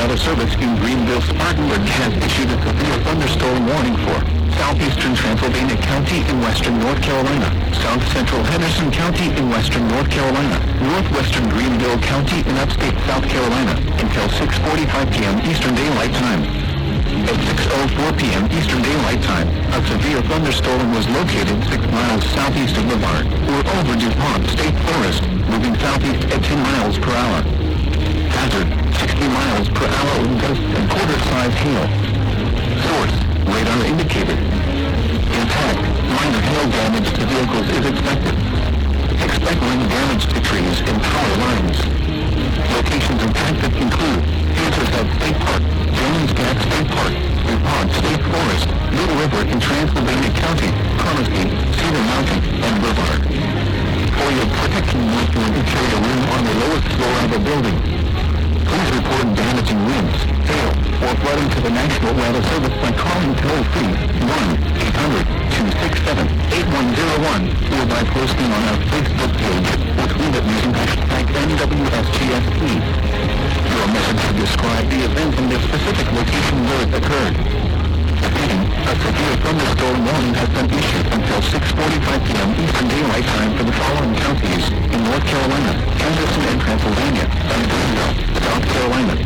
Weather Service in Greenville-Spartanburg has issued a severe thunderstorm warning for southeastern Transylvania County in western North Carolina, south central Henderson County in western North Carolina, northwestern Greenville County in upstate South Carolina, until 6:45 p.m. Eastern Daylight Time. At 6:04 p.m. Eastern Daylight Time, a severe thunderstorm was located 6 miles southeast of Brevard, or over DuPont State Forest, moving southeast at 10 miles per hour. Hazard, 60 miles per hour wind gusts and quarter-size hail. Source, radar indicated. Impact, minor hail damage to vehicles is expected. Expect wind damage to trees and power lines. Locations impacted include Hazel's Head State Park, Jones Gap State Park, DuPont State Forest, Little River in Transylvania County, Promisee, Cedar Mountain, and Brevard. For your protection, you need to carry a room on the lowest floor of a building. Please report damaging winds, hail, or flooding to the National Weather Service by calling toll-free 1-800-267-8101 or by posting on our Facebook page or tweet it using hashtag NWSGSE. Your message should describe the event and the specific location where it occurred. Repeating, a severe thunderstorm warning has been issued until 6:45 p.m. Eastern Daylight Time for the following counties in North Carolina, Henderson and Pennsylvania, and Greenville, South Carolina.